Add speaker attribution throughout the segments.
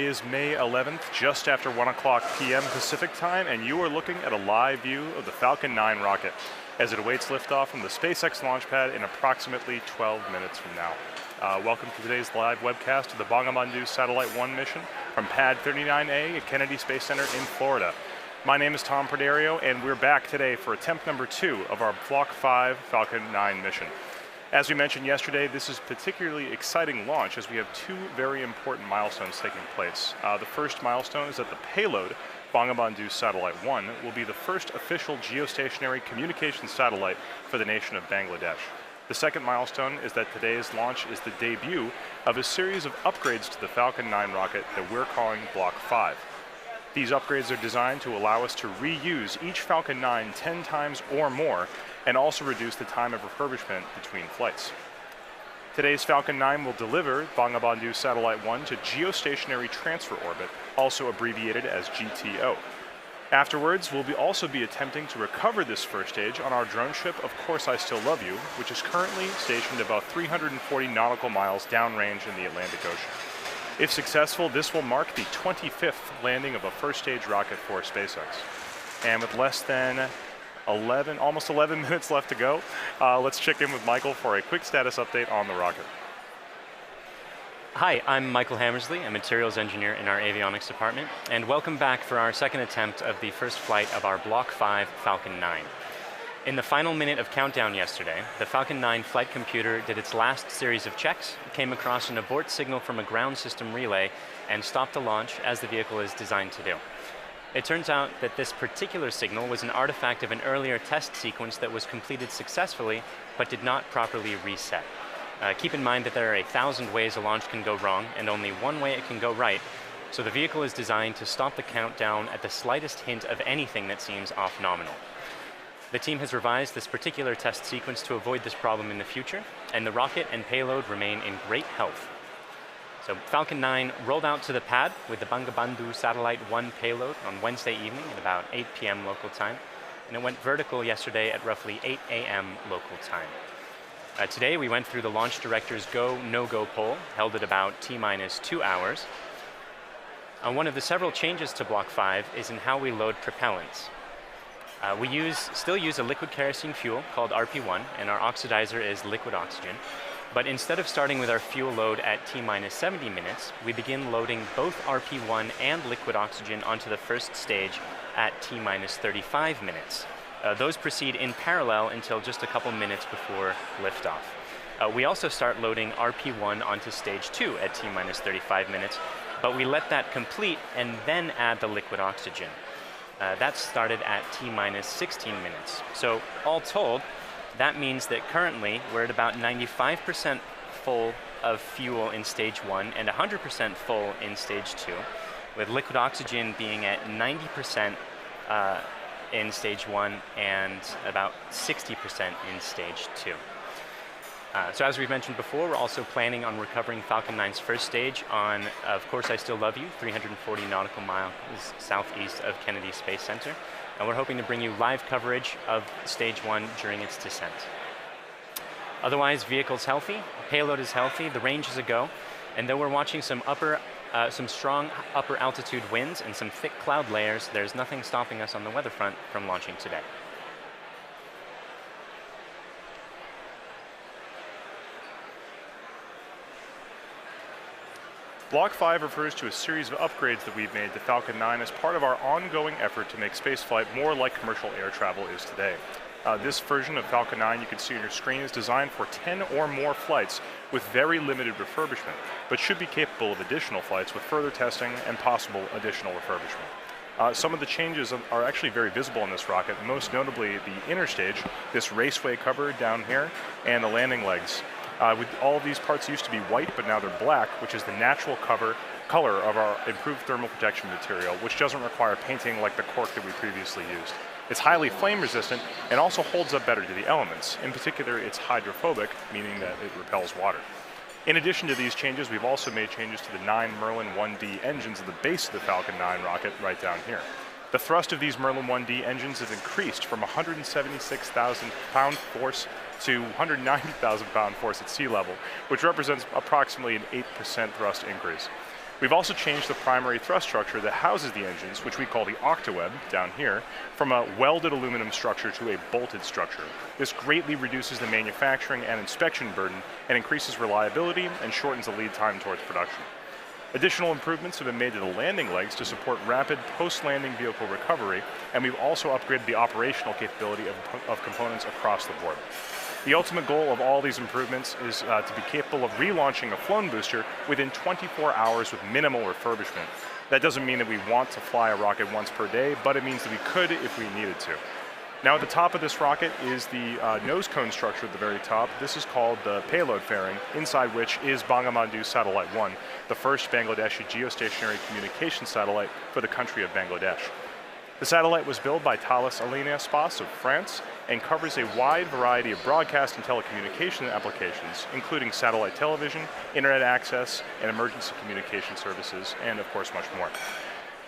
Speaker 1: is May 11th, just after 1 o'clock p.m. Pacific time, and you are looking at a live view of the Falcon 9 rocket as it awaits liftoff from the SpaceX launch pad in approximately 12 minutes from now. Welcome to today's live webcast of the Bangabandhu Satellite 1 mission from Pad 39A at Kennedy Space Center in Florida. My name is Tom Perdario, and we're back today for attempt number 2 of our Block 5 Falcon 9 mission. As we mentioned yesterday, this is a particularly exciting launch as we have 2 very important milestones taking place. The first milestone is that the payload, Bangabandhu Satellite 1, will be the first official geostationary communications satellite for the nation of Bangladesh. The second milestone is that today's launch is the debut of a series of upgrades to the Falcon 9 rocket that we're calling Block 5. These upgrades are designed to allow us to reuse each Falcon 9 10 times or more, and also reduce the time of refurbishment between flights. Today's Falcon 9 will deliver Bangabandhu Satellite 1 to Geostationary Transfer Orbit, also abbreviated as GTO. Afterwards, we'll also be attempting to recover this first stage on our drone ship, Of Course I Still Love You, which is currently stationed about 340 nautical miles downrange in the Atlantic Ocean. If successful, this will mark the 25th landing of a first stage rocket for SpaceX. And with less than almost 11 minutes left to go, let's check in with Michael for a quick status update on the rocket.
Speaker 2: Hi, I'm Michael Hammersley, a materials engineer in our avionics department, and welcome back for our second attempt of the first flight of our Block 5 Falcon 9. In the final minute of countdown yesterday, the Falcon 9 flight computer did its last series of checks, came across an abort signal from a ground system relay, and stopped the launch as the vehicle is designed to do. It turns out that this particular signal was an artifact of an earlier test sequence that was completed successfully, but did not properly reset. Keep in mind that there are 1,000 ways a launch can go wrong, and only one way it can go right, so the vehicle is designed to stop the countdown at the slightest hint of anything that seems off nominal. The team has revised this particular test sequence to avoid this problem in the future, and the rocket and payload remain in great health. So Falcon 9 rolled out to the pad with the Bangabandhu Satellite 1 payload on Wednesday evening at about 8 p.m. local time, and it went vertical yesterday at roughly 8 a.m. local time. Today we went through the launch director's go, no-go poll, held at about T-minus 2 hours. One of the several changes to Block 5 is in how we load propellants. We still use a liquid kerosene fuel called RP1, and our oxidizer is liquid oxygen. But instead of starting with our fuel load at T-minus 70 minutes, we begin loading both RP1 and liquid oxygen onto the first stage at T-minus 35 minutes. Those proceed in parallel until just a couple minutes before liftoff. We also start loading RP1 onto stage 2 at T-minus 35 minutes, but we let that complete and then add the liquid oxygen. That started at T-minus 16 minutes. So all told, that means that currently we're at about 95% full of fuel in stage 1 and 100% full in stage 2, with liquid oxygen being at 90% in stage 1 and about 60% in stage 2. So as we've mentioned before, we're also planning on recovering Falcon 9's first stage on Of Course I Still Love You, 340 nautical miles southeast of Kennedy Space Center. And we're hoping to bring you live coverage of stage 1 during its descent. Otherwise, vehicle's healthy, payload is healthy, the range is a go, and though we're watching some strong upper altitude winds and some thick cloud layers, there's nothing stopping us on the weather front from launching today.
Speaker 1: Block 5 refers to a series of upgrades that we've made to Falcon 9 as part of our ongoing effort to make spaceflight more like commercial air travel is today. This version of Falcon 9 you can see on your screen is designed for 10 or more flights with very limited refurbishment, but should be capable of additional flights with further testing and possible additional refurbishment. Some of the changes are actually very visible in this rocket, most notably the inner stage, this raceway cover down here, and the landing legs. All of these parts used to be white, but now they're black, which is the natural color of our improved thermal protection material, which doesn't require painting like the cork that we previously used. It's highly flame resistant and also holds up better to the elements. In particular, it's hydrophobic, meaning that it repels water. In addition to these changes, we've also made changes to the 9 Merlin 1D engines at the base of the Falcon 9 rocket right down here. The thrust of these Merlin 1D engines has increased from 176,000 pound force to 190,000 pound force at sea level, which represents approximately an 8% thrust increase. We've also changed the primary thrust structure that houses the engines, which we call the octaweb down here, from a welded aluminum structure to a bolted structure. This greatly reduces the manufacturing and inspection burden and increases reliability and shortens the lead time towards production. Additional improvements have been made to the landing legs to support rapid post-landing vehicle recovery, and we've also upgraded the operational capability of components across the board. The ultimate goal of all these improvements is to be capable of relaunching a flown booster within 24 hours with minimal refurbishment. That doesn't mean that we want to fly a rocket once per day, but it means that we could if we needed to. Now at the top of this rocket is the nose cone structure at the very top. This is called the payload fairing, inside which is Bangabandhu Satellite 1, the first Bangladeshi geostationary communication satellite for the country of Bangladesh. The satellite was built by Thales Alenia Space of France and covers a wide variety of broadcast and telecommunication applications, including satellite television, internet access, and emergency communication services, and of course much more.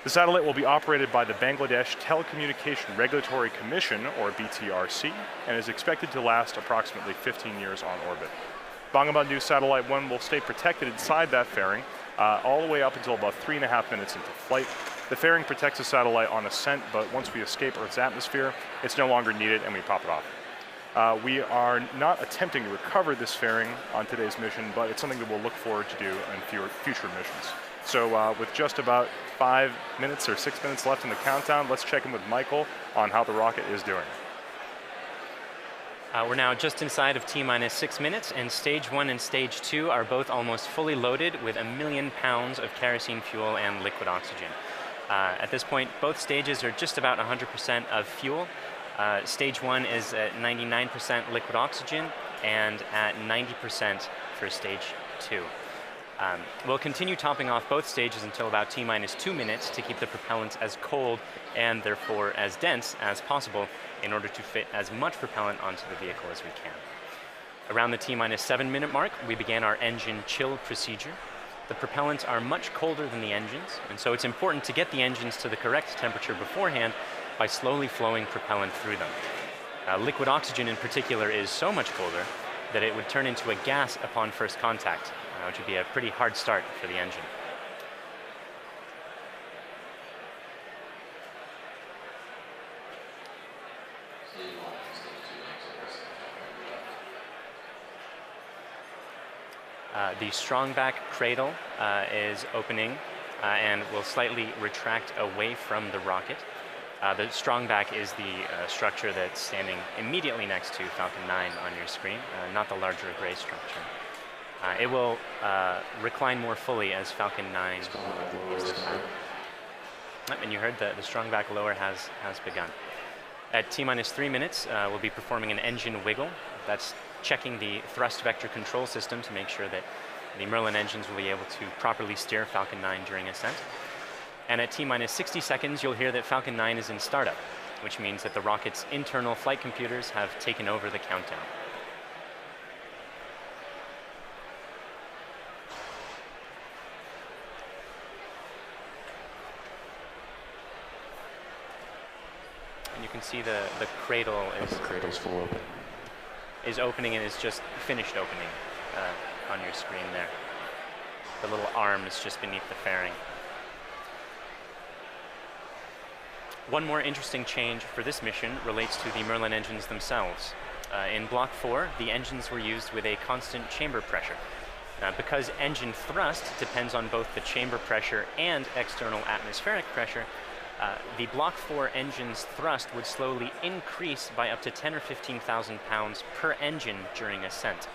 Speaker 1: The satellite will be operated by the Bangladesh Telecommunication Regulatory Commission, or BTRC, and is expected to last approximately 15 years on orbit. Bangabandhu Satellite 1 will stay protected inside that fairing all the way up until about 3.5 minutes into flight. The fairing protects the satellite on ascent, but once we escape Earth's atmosphere, it's no longer needed and we pop it off. We are not attempting to recover this fairing on today's mission, but it's something that we'll look forward to do in future missions. So with just about 5 minutes or 6 minutes left in the countdown, let's check in with Michael on how the rocket is doing.
Speaker 2: We're now just inside of T-minus 6 minutes, and stage 1 and stage 2 are both almost fully loaded with 1 million pounds of kerosene fuel and liquid oxygen. At this point, both stages are just about 100% of fuel. Stage 1 is at 99% liquid oxygen and at 90% for stage 2. We'll continue topping off both stages until about T-minus 2 minutes to keep the propellants as cold and therefore as dense as possible in order to fit as much propellant onto the vehicle as we can. Around the T-minus 7 minute mark, we began our engine chill procedure. The propellants are much colder than the engines, and so it's important to get the engines to the correct temperature beforehand by slowly flowing propellant through them. Liquid oxygen in particular is so much colder that it would turn into a gas upon first contact, which would be a pretty hard start for the engine. The strongback cradle is opening and will slightly retract away from the rocket. The strongback is the structure that's standing immediately next to Falcon 9 on your screen, not the larger gray structure. It will recline more fully as Falcon 9 leaves the pad. And you heard the strongback lower has begun. At T-minus 3 minutes, we'll be performing an engine wiggle. That's checking the thrust vector control system to make sure that the Merlin engines will be able to properly steer Falcon 9 during ascent. And at T-minus 60 seconds, you'll hear that Falcon 9 is in startup, which means that the rocket's internal flight computers have taken over the countdown. And you can see the cradle is...
Speaker 3: The cradle's full open.
Speaker 2: Is opening and is just finished opening on your screen there. The little arm is just beneath the fairing. One more interesting change for this mission relates to the Merlin engines themselves. In Block 4, the engines were used with a constant chamber pressure. Because engine thrust depends on both the chamber pressure and external atmospheric pressure, the Block 4 engine's thrust would slowly increase by up to 10 or 15,000 pounds per engine during ascent.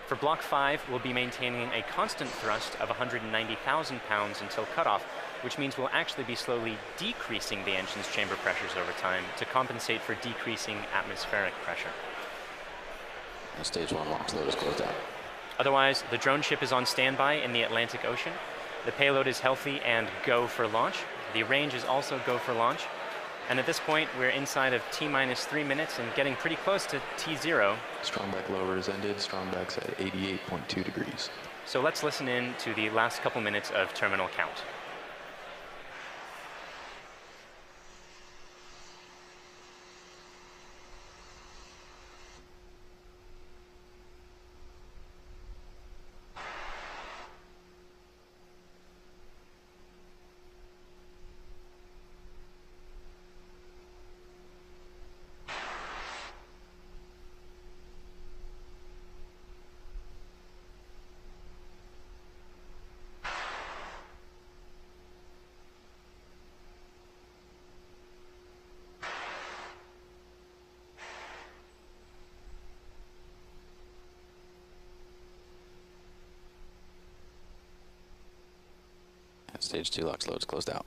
Speaker 2: For Block 5, we'll be maintaining a constant thrust of 190,000 pounds until cutoff, which means we'll actually be slowly decreasing the engine's chamber pressures over time to compensate for decreasing atmospheric pressure.
Speaker 3: Stage 1 launch load is closed out.
Speaker 2: Otherwise, the drone ship is on standby in the Atlantic Ocean. The payload is healthy and go for launch. The range is also go for launch. And at this point, we're inside of T-minus 3 minutes and getting pretty close to T0.
Speaker 3: Strongback lower is ended. Strongback's at 88.2 degrees.
Speaker 2: So let's listen in to the last couple minutes of terminal count.
Speaker 3: Stage 2 LOX loads closed out.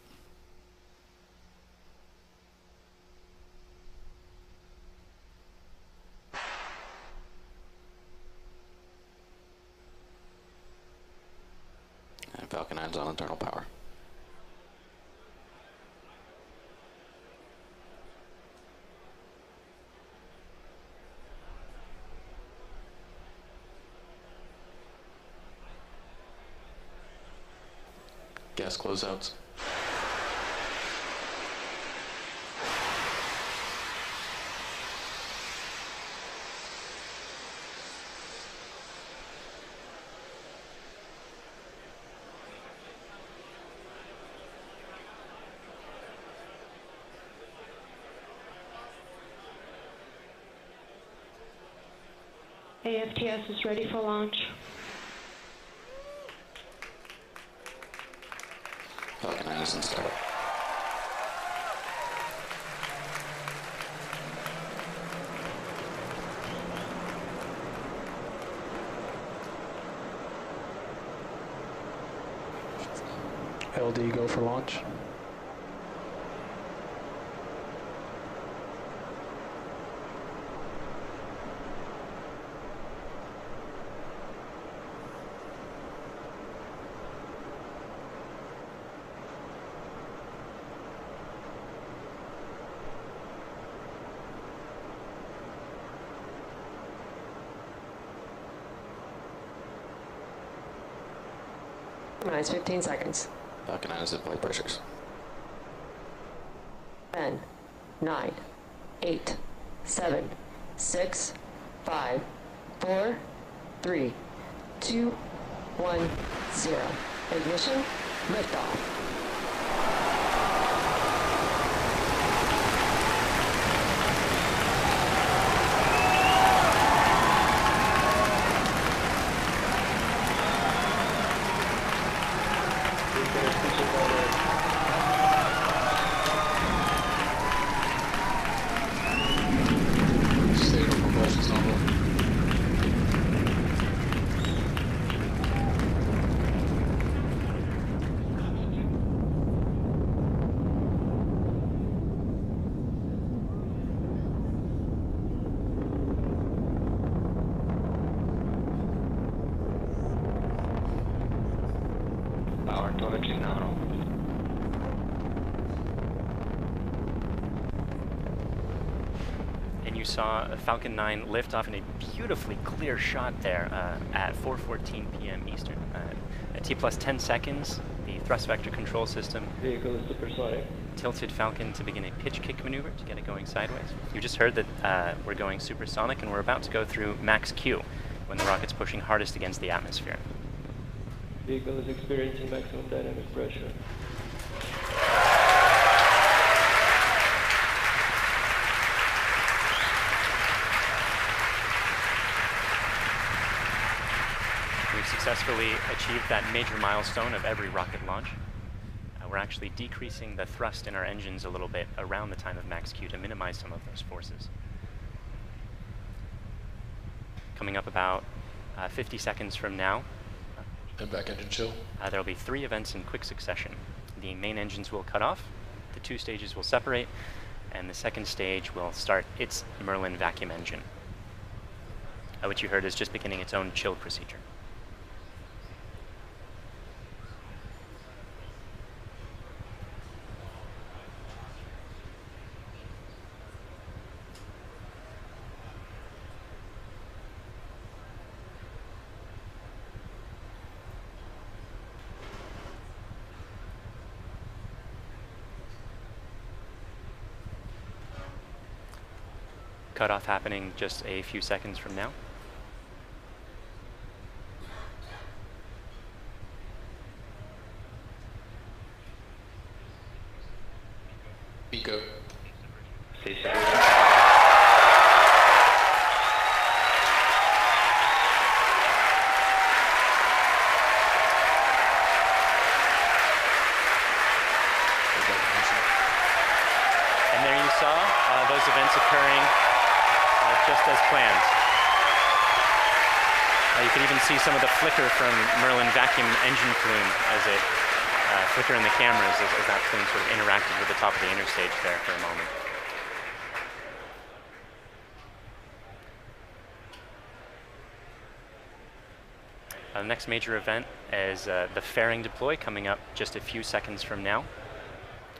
Speaker 3: And Falcon 9's on internal power. Gas closeouts.
Speaker 4: AFTS is ready for launch.
Speaker 3: Falcon 9 is in startup.
Speaker 5: LD go for launch.
Speaker 6: Minus 15 seconds.
Speaker 3: Falcon 9 is at flight pressures.
Speaker 6: 10, 9, 8, 7, 6, 5, 4, 3, 2, 1, 0. Ignition, liftoff.
Speaker 3: State of propulsion's normal.
Speaker 7: Power telemetry nominal.
Speaker 2: And you saw Falcon 9 lift off in a beautifully clear shot there at 4:14 p.m. Eastern. At T plus 10 seconds, the thrust vector control system
Speaker 7: Vehicle is supersonic.
Speaker 2: tilted Falcon to begin a pitch kick maneuver to get it going sideways. You just heard that we're going supersonic and we're about to go through max Q when the rocket's pushing hardest against the atmosphere.
Speaker 7: Vehicle is experiencing maximum dynamic pressure.
Speaker 2: We've successfully achieved that major milestone of every rocket launch. We're actually decreasing the thrust in our engines a little bit around the time of max Q to minimize some of those forces. Coming up about 50 seconds from now,
Speaker 3: And back engine chill.
Speaker 2: there will be 3 events in quick succession. The main engines will cut off, the 2 stages will separate, and the second stage will start its Merlin vacuum engine, which you heard is just beginning its own chill procedure. Cutoff happening just a few seconds from now.
Speaker 3: Pico.
Speaker 7: Stay safe.
Speaker 2: And there you saw those events occurring just as planned. You can even see some of the flicker from Merlin vacuum engine plume as it flicker in the cameras as that plane sort of interacted with the top of the interstage there for a moment. The next major event is the fairing deploy coming up just a few seconds from now.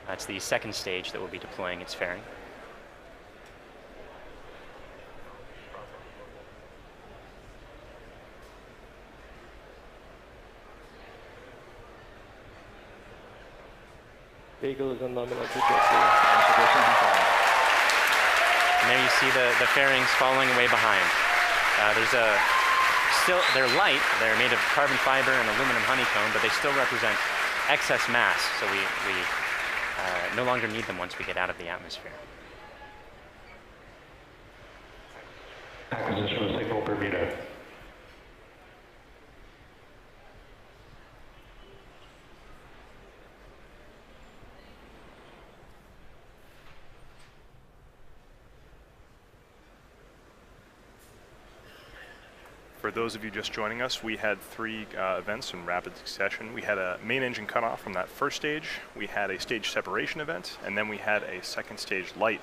Speaker 2: That's the second stage that will be deploying its fairing.
Speaker 7: Vehicle is on nominal trajectory.
Speaker 2: And there you see the fairings falling away behind. They're light, they're made of carbon fiber and aluminum honeycomb, but they still represent excess mass, so we no longer need them once we get out of the atmosphere.
Speaker 4: Acquisition of signal Bermuda.
Speaker 1: For those of you just joining us, we had 3 events in rapid succession. We had a main engine cutoff from that first stage, we had a stage separation event, and then we had a second stage light,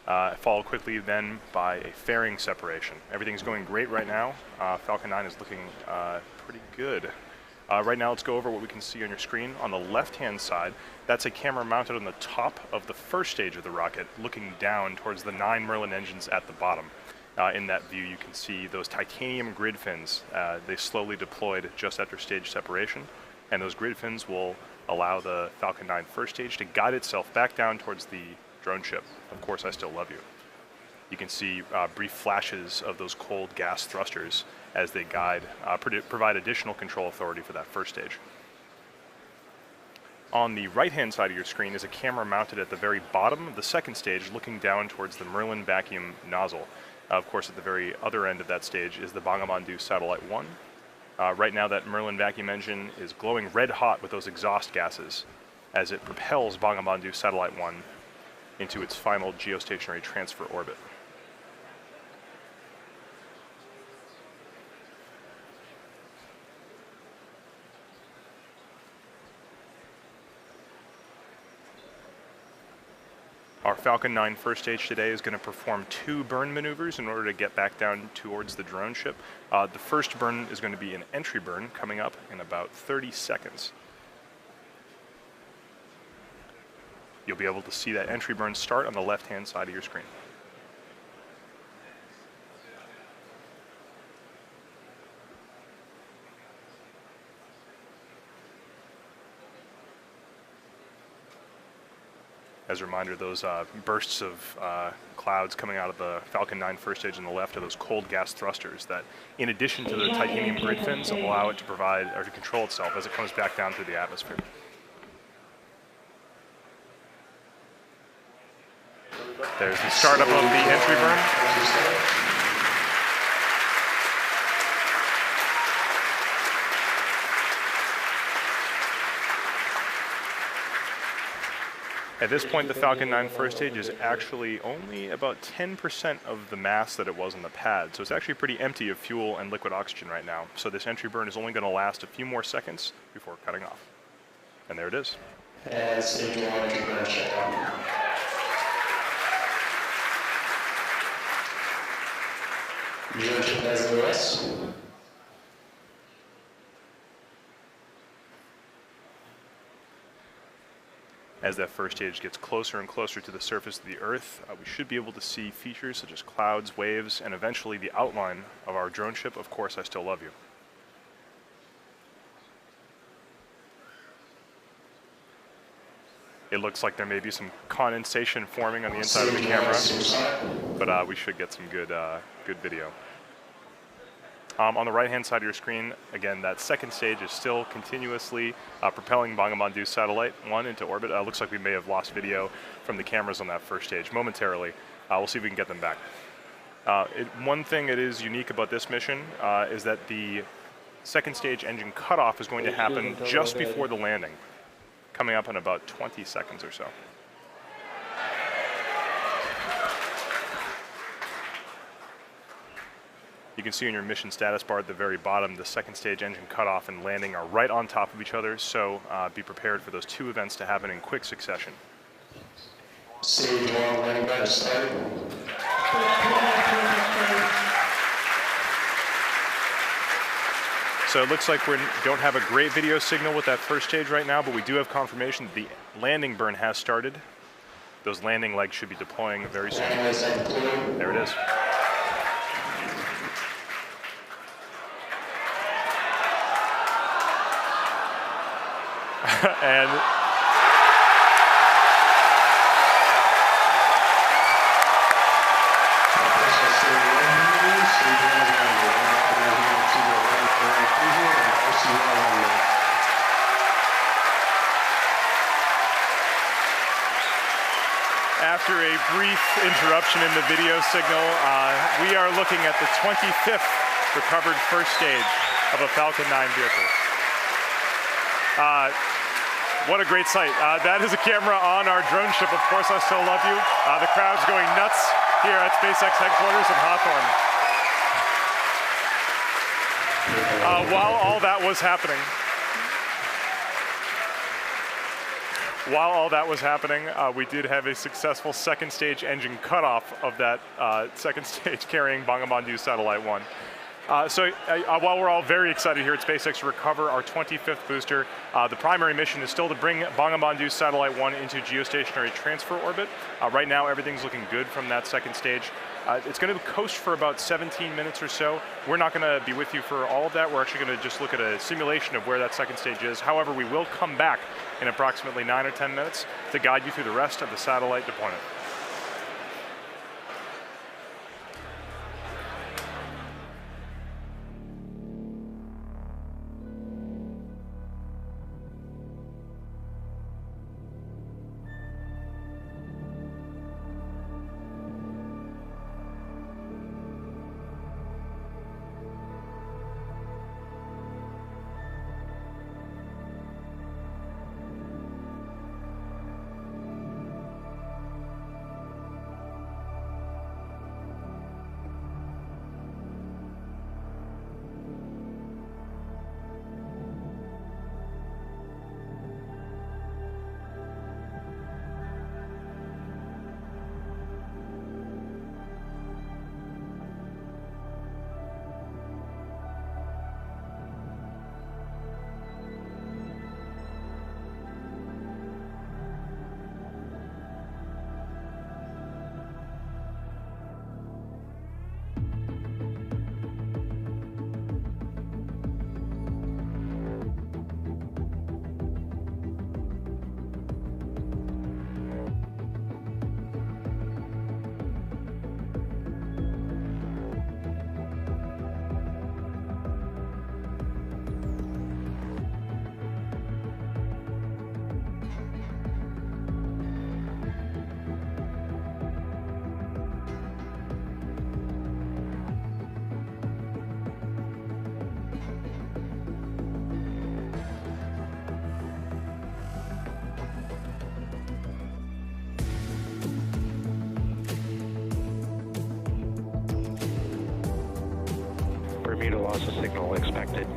Speaker 1: followed quickly then by a fairing separation. Everything's going great right now. Falcon 9 is looking pretty good. Right now, let's go over what we can see on your screen. On the left-hand side, that's a camera mounted on the top of the first stage of the rocket, looking down towards the 9 Merlin engines at the bottom. In that view, you can see those titanium grid fins. They slowly deployed just after stage separation, and those grid fins will allow the Falcon 9 first stage to guide itself back down towards the drone ship. Of course, I still love you. You can see brief flashes of those cold gas thrusters as they guide, provide additional control authority for that first stage. On the right-hand side of your screen is a camera mounted at the very bottom of the second stage, looking down towards the Merlin vacuum nozzle. Of course, at the very other end of that stage is the Bangabandhu Satellite 1. Right now, that Merlin vacuum engine is glowing red hot with those exhaust gases as it propels Bangabandhu Satellite 1 into its final geostationary transfer orbit. Our Falcon 9 first stage today is going to perform 2 burn maneuvers in order to get back down towards the drone ship. The first burn is going to be an entry burn coming up in about 30 seconds. You'll be able to see that entry burn start on the left-hand side of your screen. As a reminder, those bursts of clouds coming out of the Falcon 9 first stage on the left are those cold gas thrusters that, in addition to the titanium grid fins, allow it to provide or to control itself as it comes back down through the atmosphere. There's the startup of the entry burn. At this point, the Falcon 9 first stage is actually only about 10% of the mass that it was on the pad, so it's actually pretty empty of fuel and liquid oxygen right now. So this entry burn is only going to last a few more seconds before cutting off. And there it is.
Speaker 5: And stage 1 entry burn checkout. Drone ship has OS.
Speaker 1: As that first stage gets closer and closer to the surface of the Earth, we should be able to see features such as clouds, waves, and eventually the outline of our drone ship, Of Course I Still Love You. It looks like there may be some condensation forming on the inside of the camera, but we should get some good video. On the right-hand side of your screen, again, that second stage is still continuously propelling Bangabandhu Satellite 1 into orbit. Looks like we may have lost video from the cameras on that first stage momentarily. We'll see if we can get them back. One thing that is unique about this mission is that the second stage engine cutoff is going to happen just before the landing, coming up in about 20 seconds or so. You can see in your mission status bar at the very bottom, the second stage engine cutoff and landing are right on top of each other, so be prepared for those two events to happen in quick succession.
Speaker 5: Stage 1 landing badge started.
Speaker 1: So it looks like we don't have a great video signal with that first stage right now, but we do have confirmation that the landing burn has started. Those landing legs should be deploying very soon.
Speaker 5: Landing legs are deployed.
Speaker 1: There it is. And after a brief interruption in the video signal, we are looking at the 25th recovered first stage of a Falcon 9 vehicle. What a great sight. That is a camera on our drone ship, Of Course I Still Love You. The crowd's going nuts here at SpaceX headquarters in Hawthorne. While all that was happening, we did have a successful second stage engine cutoff of that second stage carrying Bangabandhu Satellite 1. While we're all very excited here at SpaceX to recover our 25th booster, the primary mission is still to bring Bangabandhu Satellite 1 into geostationary transfer orbit. Right now, everything's looking good from that second stage. It's going to coast for about 17 minutes or so. We're not going to be with you for all of that. We're actually going to just look at a simulation of where that second stage is. However, we will come back in approximately 9 or 10 minutes to guide you through the rest of the satellite deployment.
Speaker 4: Bermuda loss of signal expected.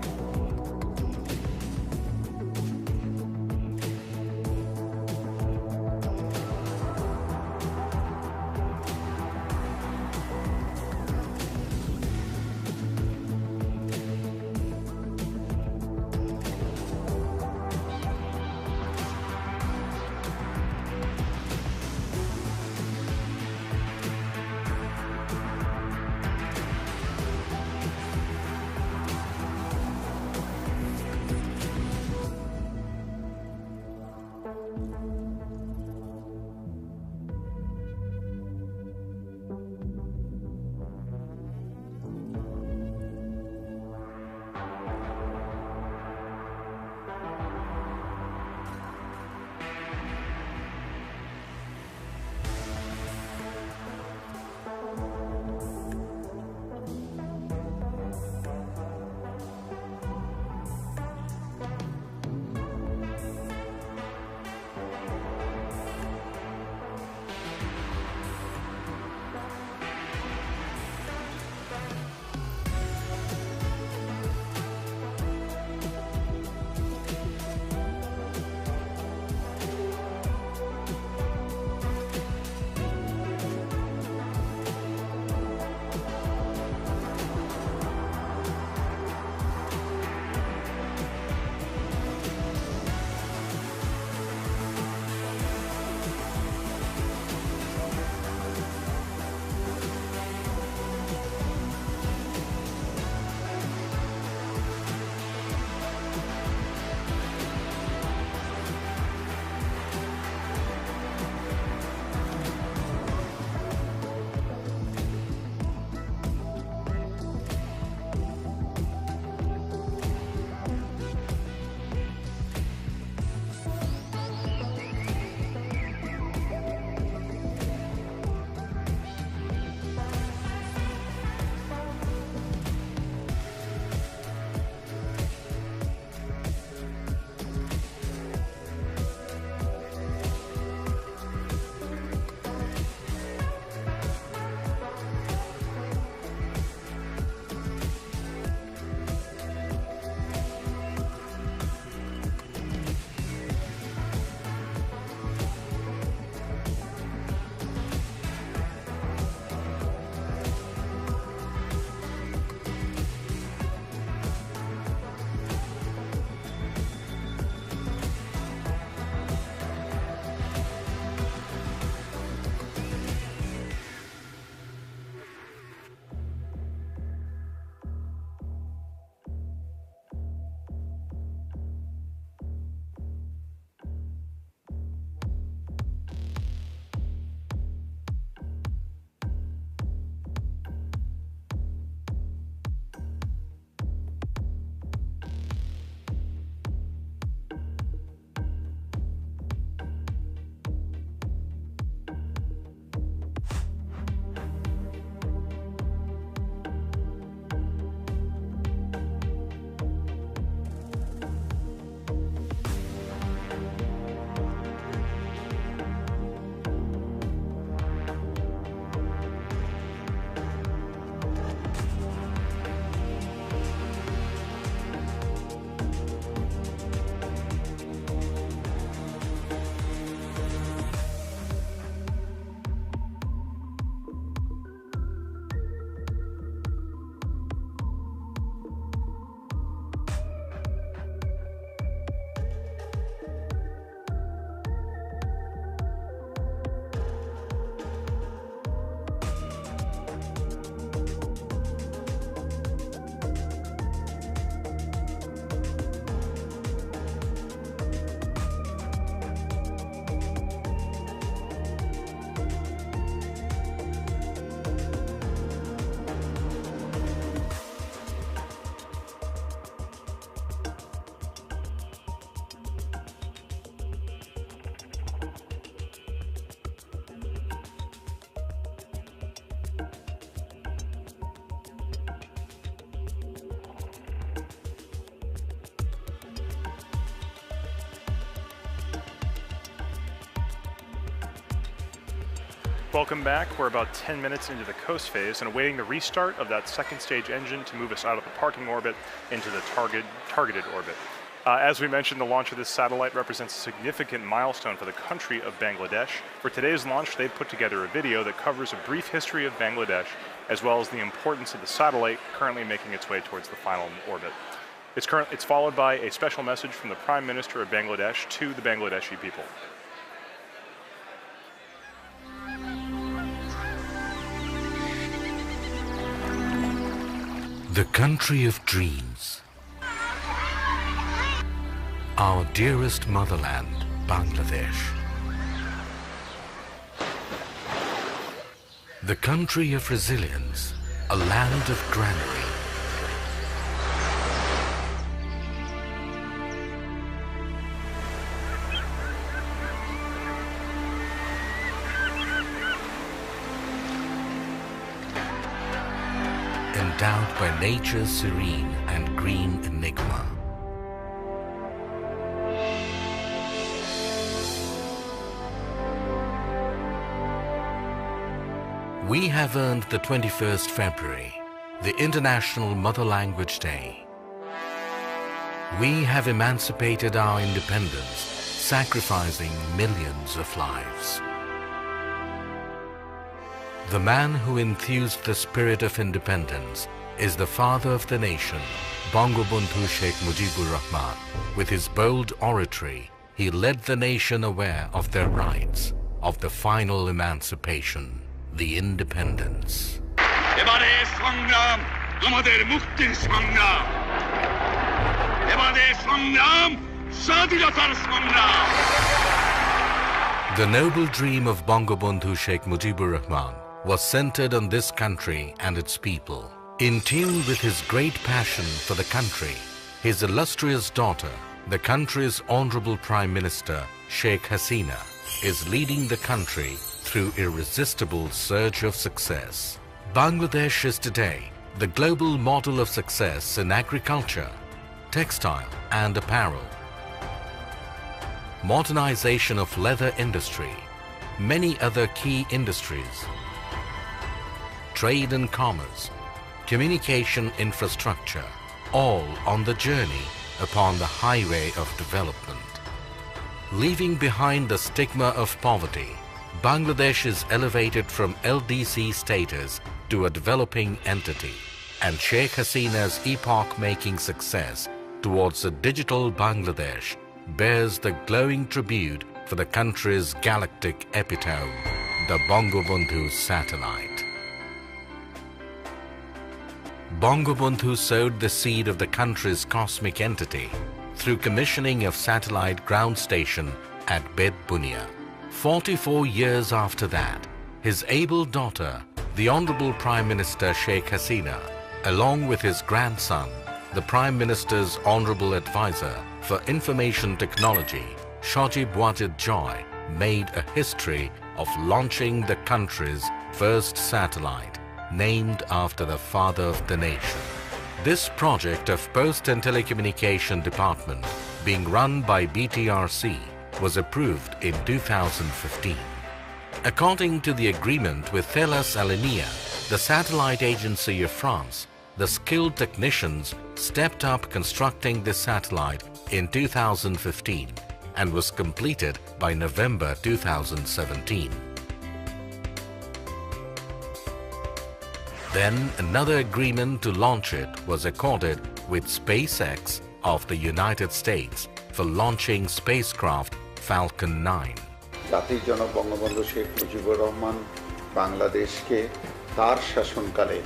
Speaker 1: Welcome back. We're about 10 minutes into the coast phase and awaiting the restart of that second stage engine to move us out of the parking orbit into the targeted orbit. As we mentioned, the launch of this satellite represents a significant milestone for the country of Bangladesh. For today's launch, they've put together a video that covers a brief history of Bangladesh, as well as the importance of the satellite currently making its way towards the final orbit. It's followed by a special message from the Prime Minister of Bangladesh to the Bangladeshi people.
Speaker 8: The country of dreams. Our dearest motherland, Bangladesh. The country of resilience, a land of granary. Endowed by nature's serene and green enigma. We have earned the 21st February, the International Mother Language Day. We have emancipated our independence, sacrificing millions of lives. The man who enthused the spirit of independence is the father of the nation, Bangabandhu Sheikh Mujibur Rahman. With his bold oratory, he led the nation aware of their rights, of the final emancipation, the independence. The noble dream of Bangabandhu Sheikh Mujibur Rahman was centered on this country and its people. In tune with his great passion for the country, his illustrious daughter, the country's Honorable Prime Minister Sheikh Hasina, is leading the country through irresistible surge of success. Bangladesh is today the global model of success in agriculture, textile and apparel, modernization of leather industry, many other key industries, trade and commerce, communication infrastructure, all on the journey upon the highway of development. Leaving behind the stigma of poverty, Bangladesh is elevated from LDC status to a developing entity, and Sheikh Hasina's epoch-making success towards a digital Bangladesh bears the glowing tribute for the country's galactic epitome, the Bangabandhu satellite. Bangabandhu sowed the seed of the country's cosmic entity through commissioning of satellite ground station at Bed Bunia. 44 years after that, his able daughter, the Honorable Prime Minister Sheikh Hasina, along with his grandson, the Prime Minister's Honorable Advisor for Information Technology, Shojib Wajid Joy, made a history of launching the country's first satellite, named after the father of the nation. This project of Post and Telecommunication Department, being run by BTRC, was approved in 2015. According to the agreement with Thales Alenia, the satellite agency of France, the skilled technicians stepped up constructing this satellite in 2015 and was completed by November 2017. Then another agreement to launch it was accorded with SpaceX of the United States for launching spacecraft Falcon 9.
Speaker 9: জাতির জনক বঙ্গবন্ধু শেখ মুজিবুর রহমান বাংলাদেশকে তার শাসনকালে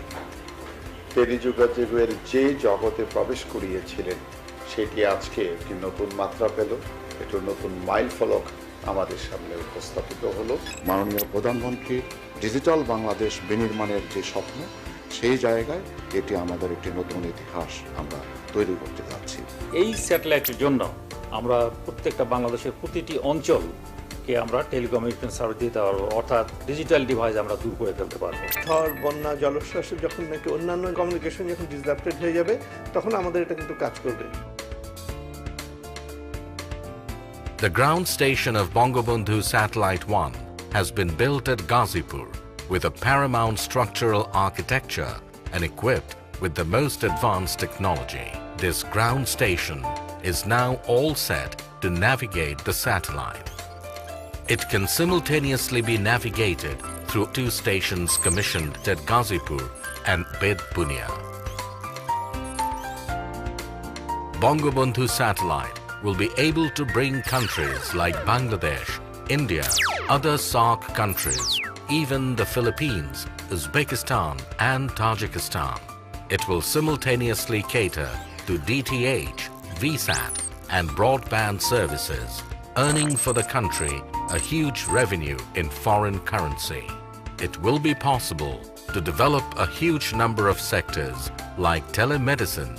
Speaker 9: টেলিযোগাযোগের যে জগতে প্রবেশ করিয়েছিলেন সেটি আজকে একটি নতুন মাত্রা পেল, একটি নতুন মাইলফলক আমাদের সামনে উপস্থাপিত হলো। মাননীয় প্রধানমন্ত্রীর ডিজিটাল বাংলাদেশ বিনির্মাণের যে স্বপ্ন, সেই জায়গায় এটি আমাদের একটি নতুন ইতিহাস আমরা তৈরি করতে যাচ্ছি।
Speaker 10: এই স্যাটেলাইটের জন্য আমরা প্রত্যেকটা বাংলাদেশের প্রতিটি অঞ্চলকে আমরা টেলিকমিউনিকেশন সার্ভিস দিতে পারবো, অর্থাৎ ডিজিটাল ডিভাইস আমরা দূর করে ফেলতে পারবো।
Speaker 11: ঝড়, বন্যা, জলোচ্ছ্বাস যখন নাকি অন্যান্য কমিউনিকেশন যখন ডিসরাপ্টেড হয়ে যাবে, তখন আমাদের এটা কিন্তু কাজ করবে।
Speaker 8: The ground station of Bangabandhu Satellite 1 has been built at Ghazipur with a paramount structural architecture and equipped with the most advanced technology. This ground station is now all set to navigate the satellite. It can simultaneously be navigated through 2 stations commissioned at Ghazipur and Bed Bunia. Bangabandhu satellite will be able to bring countries like Bangladesh, India, other SAARC countries, even the Philippines, Uzbekistan and Tajikistan. It will simultaneously cater to DTH, VSAT and broadband services, earning for the country a huge revenue in foreign currency. It will be possible to develop a huge number of sectors like telemedicine,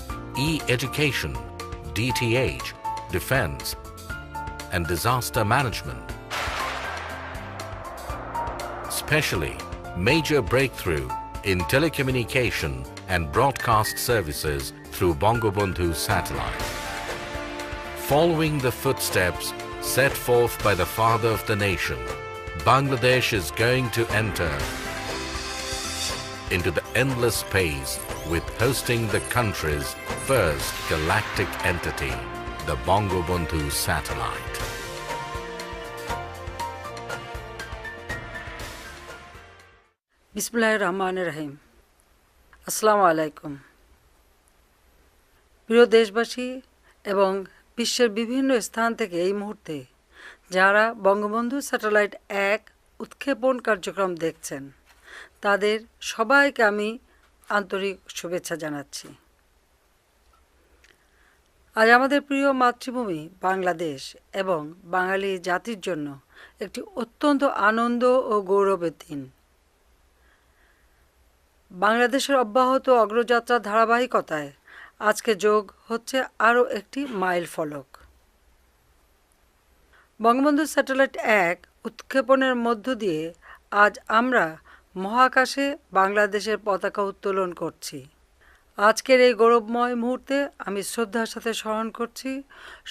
Speaker 8: e-education, DTH, defense, and disaster management. Especially major breakthrough in telecommunication and broadcast services through Bangabandhu satellite. Following the footsteps set forth by the father of the nation, Bangladesh is going to enter into the endless space with hosting the country's first galactic entity, the Bangabandhu satellite.
Speaker 12: বিসমিল্লাহির রহমানির রহিম। আসসালামু আলাইকুম। প্রিয় দেশবাসী এবং বিশ্বের বিভিন্ন স্থান থেকে এই মুহূর্তে যারা বঙ্গবন্ধু স্যাটেলাইট 1 উৎক্ষেপণ কার্যক্রম দেখছেন তাদের সবাইকে আমি আন্তরিক শুভেচ্ছা জানাচ্ছি। আজ আমাদের প্রিয় মাতৃভূমি বাংলাদেশ এবং বাঙালি জাতির জন্য একটি অত্যন্ত আনন্দ ও গৌরবের দিন। বাংলাদেশের অব্যাহত অগ্রযাত্রার ধারাবাহিকতায় আজকে যোগ হচ্ছে আরও একটি মাইল ফলক। বঙ্গবন্ধু স্যাটেলাইট 1 উৎক্ষেপণের মধ্য দিয়ে আজ আমরা মহাকাশে বাংলাদেশের পতাকা উত্তোলন করছি। আজকের এই গৌরবময় মুহূর্তে আমি শ্রদ্ধার সাথে স্মরণ করছি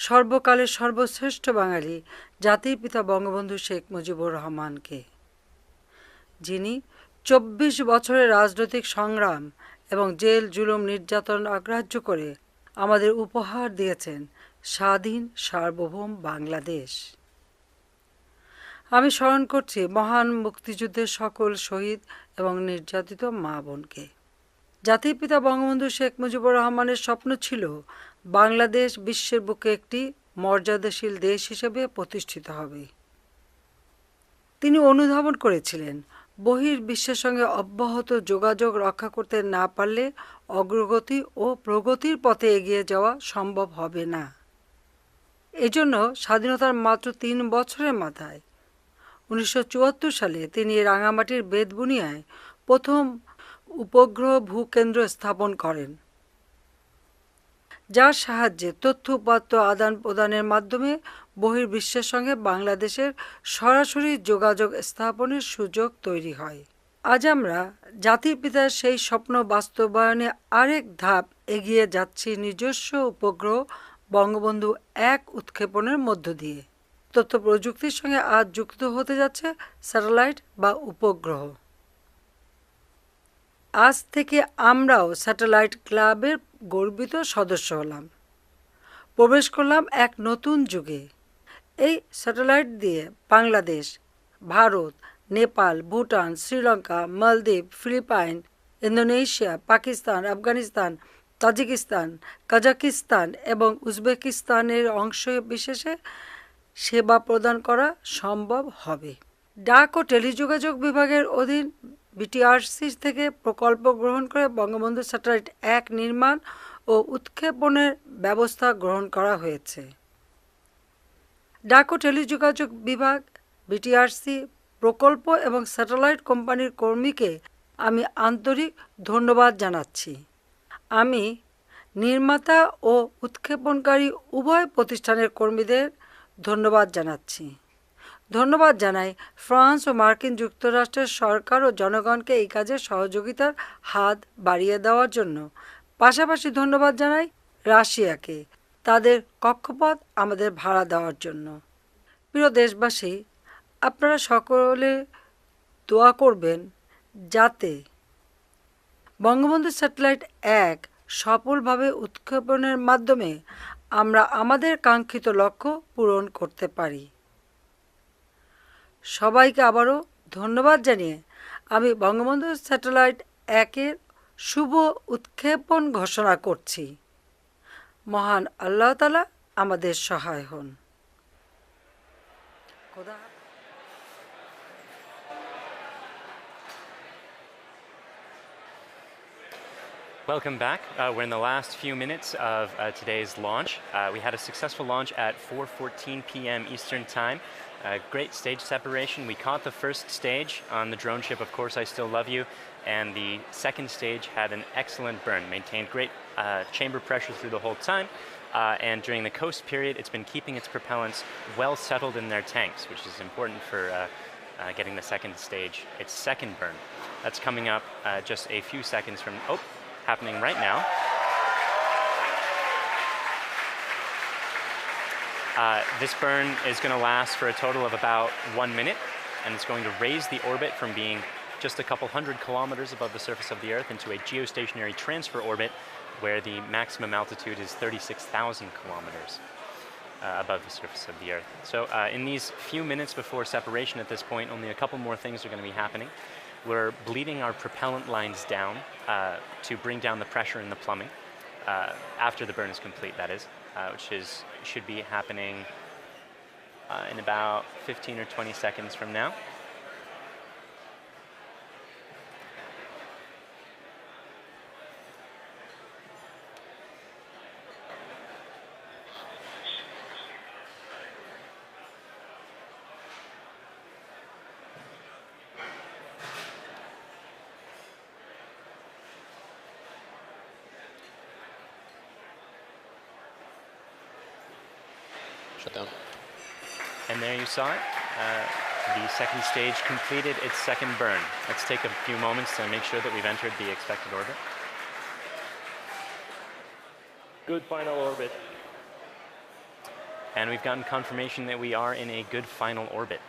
Speaker 12: সর্বকালের সর্বশ্রেষ্ঠ বাঙালি জাতির পিতা বঙ্গবন্ধু শেখ মুজিবুর রহমানকে, যিনি 24 বছরের রাজনৈতিক সংগ্রাম এবং জেল জুলুম নির্যাতন অগ্রাহ্য করে আমাদের উপহার দিয়েছেন স্বাধীন সার্বভৌম বাংলাদেশ। আমি স্মরণ করছি মহান মুক্তিযুদ্ধের সকল শহীদ এবং নির্যাতিত মা বোনকে। জাতির পিতা বঙ্গবন্ধু শেখ মুজিবুর রহমানের স্বপ্ন ছিল বাংলাদেশ বিশ্বের বুকে একটি মর্যাদাশীল দেশ হিসেবে প্রতিষ্ঠিত হবে। তিনি অনুধাবন করেছিলেন বহির্বিশ্বের সঙ্গে অব্যাহত যোগাযোগ রক্ষা করতে না পারলে অগ্রগতি ও প্রগতির পথে এগিয়ে যাওয়া সম্ভব হবে না। এজন্য স্বাধীনতার মাত্র 3 বছরের মাথায় 1974 সালে তিনি রাঙামাটির বেতবুনিয়ায় প্রথম উপগ্রহ ভূকেন্দ্র স্থাপন করেন, যার সাহায্যে তথ্য উপাত্ত আদান প্রদানের মাধ্যমে বহির্বিশ্বের সঙ্গে বাংলাদেশের সরাসরি যোগাযোগ স্থাপনের সুযোগ তৈরি হয়। আজ আমরা জাতির পিতার সেই স্বপ্ন বাস্তবায়নে আরেক ধাপ এগিয়ে যাচ্ছি নিজস্ব উপগ্রহ বঙ্গবন্ধু 1 উৎক্ষেপণের মধ্য দিয়ে। তথ্য প্রযুক্তির সঙ্গে আজ যুক্ত হতে যাচ্ছে স্যাটেলাইট বা উপগ্রহ। আজ থেকে আমরাও স্যাটেলাইট ক্লাবের গর্বিত সদস্য হলাম, প্রবেশ করলাম এক নতুন যুগে। এই স্যাটেলাইট দিয়ে বাংলাদেশ, ভারত, নেপাল, ভুটান, শ্রীলঙ্কা, মালদ্বীপ, Philippine, Indonesia, Pakistan, Afghanistan, Tajikistan, Kazakhstan এবং উজবেকিস্তানের অংশ বিশেষে সেবা প্রদান করা সম্ভব হবে। ডাক ও টেলিযোগাযোগ বিভাগের অধীন বিটিআরসি থেকে প্রকল্প গ্রহণ করে বঙ্গবন্ধু স্যাটেলাইট 1 নির্মাণ ও উৎক্ষেপণের ব্যবস্থা গ্রহণ করা হয়েছে। ডাক ও টেলিযোগাযোগ বিভাগ, বিটিআরসি, প্রকল্প এবং স্যাটেলাইট কোম্পানির কর্মীকে আমি আন্তরিক ধন্যবাদ জানাচ্ছি। আমি নির্মাতা ও উৎক্ষেপণকারী উভয় প্রতিষ্ঠানের কর্মীদের ধন্যবাদ জানাচ্ছি। ধন্যবাদ জানাই ফ্রান্স ও মার্কিন যুক্তরাষ্ট্রের সরকার ও জনগণকে এই কাজে সহযোগিতার হাত বাড়িয়ে দেওয়ার জন্য। পাশাপাশি ধন্যবাদ জানাই রাশিয়াকে তাদের কক্ষপথ আমাদের ভাড়া দেওয়ার জন্য। প্রিয় দেশবাসী, আপনারা সকলে দোয়া করবেন যাতে বঙ্গবন্ধু স্যাটেলাইট 1 সফলভাবে উৎক্ষেপণের মাধ্যমে আমরা আমাদের কাঙ্ক্ষিত লক্ষ্য পূরণ করতে পারি। সবাইকে আবারও ধন্যবাদ জানিয়ে আমি বঙ্গবন্ধু স্যাটেলাইট 1-এর শুভ উৎক্ষেপণ ঘোষণা করছি। মহান আল্লাহ তাআলা আমাদের সহায় হন।
Speaker 2: Welcome back. We're in the last few minutes of today's launch. We had a successful launch at 4:14 p.m. Eastern Time. Great stage separation. We caught the first stage on the drone ship, Of Course I Still Love You, and the second stage had an excellent burn, maintained great chamber pressure through the whole time, and during the coast period it's been keeping its propellants well settled in their tanks, which is important for getting the second stage, its second burn. That's coming up just a few seconds from, happening right now. This burn is going to last for a total of about 1 minute, and it's going to raise the orbit from being just a couple hundred kilometers above the surface of the Earth into a geostationary transfer orbit where the maximum altitude is 36,000 kilometers above the surface of the Earth. So in these few minutes before separation at this point, only a couple more things are going to be happening. We're bleeding our propellant lines down to bring down the pressure in the plumbing after the burn is complete, that is, which should be happening in about 15 or 20 seconds from now.
Speaker 3: Down.
Speaker 2: And there you saw it. The second stage completed its second burn. Let's take a few moments to make sure that we've entered the expected orbit.
Speaker 7: Good final orbit.
Speaker 2: And we've gotten confirmation that we are in a good final orbit.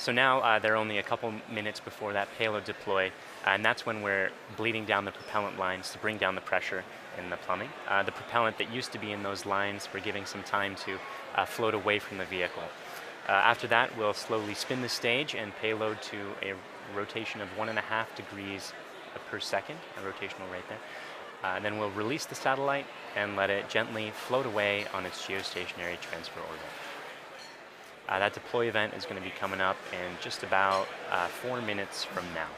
Speaker 2: So now there are only a couple minutes before that payload deploy, and that's when we're bleeding down the propellant lines to bring down the pressure in the plumbing. The propellant that used to be in those lines, we're giving some time to float away from the vehicle. After that, we'll slowly spin the stage and payload to a rotation of 1.5 degrees per second, a rotational rate there. Then we'll release the satellite and let it gently float away on its geostationary transfer orbit. That deploy event is going to be coming up in just about 4 minutes from now.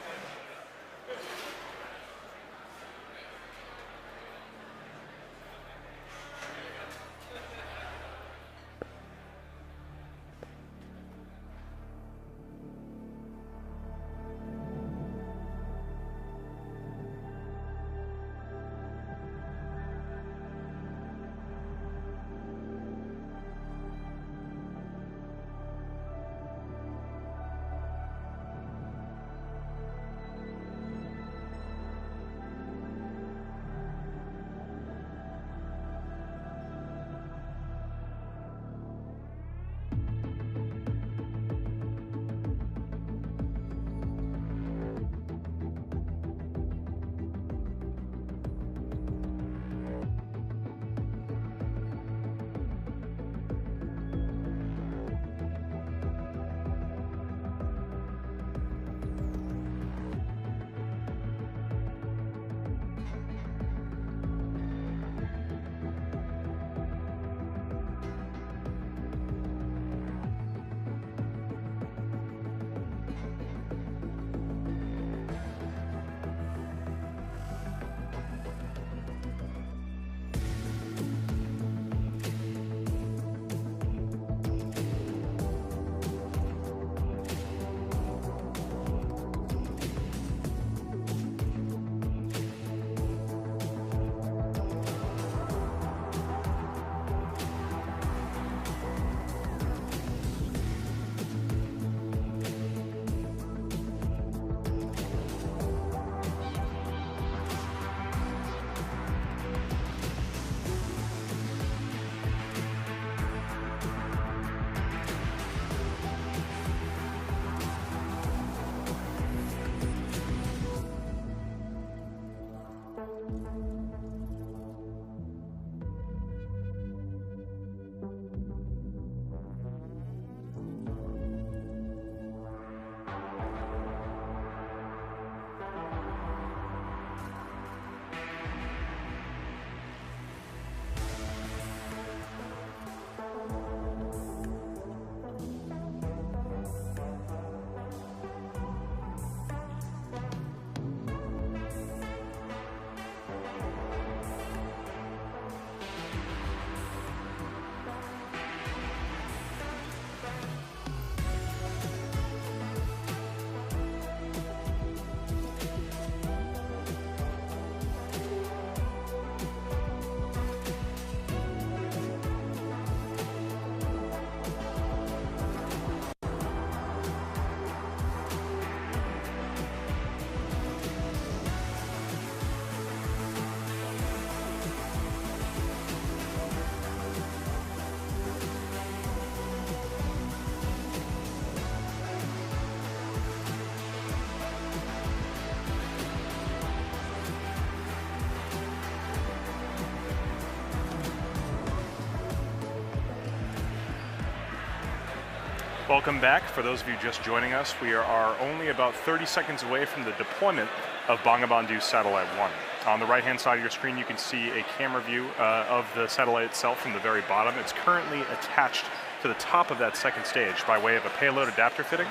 Speaker 1: Welcome back. For those of you just joining us, we are only about 30 seconds away from the deployment of Bangabandhu Satellite 1. On the right-hand side of your screen, you can see a camera view of the satellite itself from the very bottom. It's currently attached to the top of that second stage by way of a payload adapter fitting.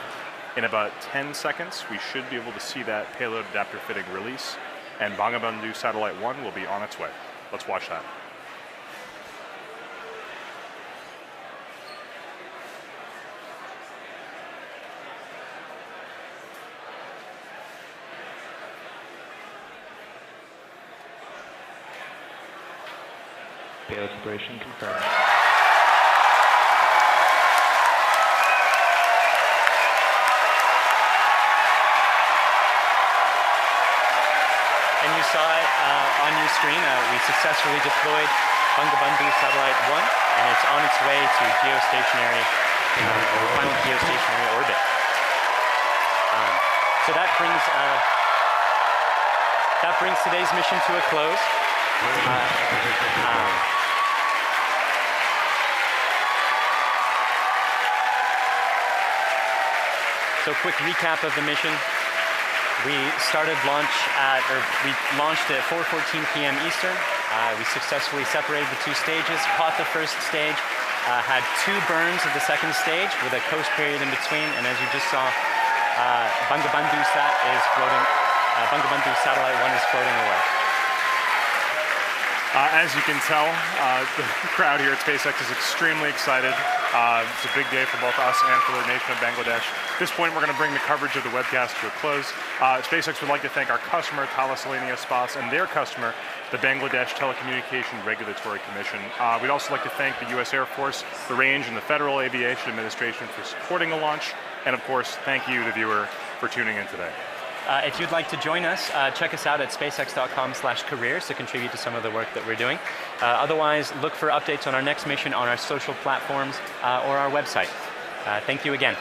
Speaker 1: In about 10 seconds, we should be able to see that payload adapter fitting release, and Bangabandhu Satellite 1 will be on its way. Let's watch that.
Speaker 4: Payload separation confirmed.
Speaker 2: And you saw it on your screen. We successfully deployed Bangabandhu Satellite 1, and it's on its way to geostationary, final geostationary orbit. So that brings today's mission to a close. So quick recap of the mission. We launched at 4:14 p.m. Eastern. We successfully separated the two stages, caught the first stage, had two burns of the second stage with a coast period in between, and as you just saw, Bangabandhu Satellite 1 is floating away.
Speaker 1: As you can tell, the crowd here at SpaceX is extremely excited. It's a big day for both us and for the nation of Bangladesh. At this point, we're going to bring the coverage of the webcast to a close. SpaceX would like to thank our customer, Thales Alenia Space, and their customer, the Bangladesh Telecommunication Regulatory Commission. We'd also like to thank the U.S. Air Force, the Range, and the Federal Aviation Administration for supporting the launch. And of course, thank you, the viewer, for tuning in today.
Speaker 2: If you'd like to join us, check us out at spacex.com/careers to contribute to some of the work that we're doing. Otherwise, look for updates on our next mission on our social platforms or our website. Thank you again.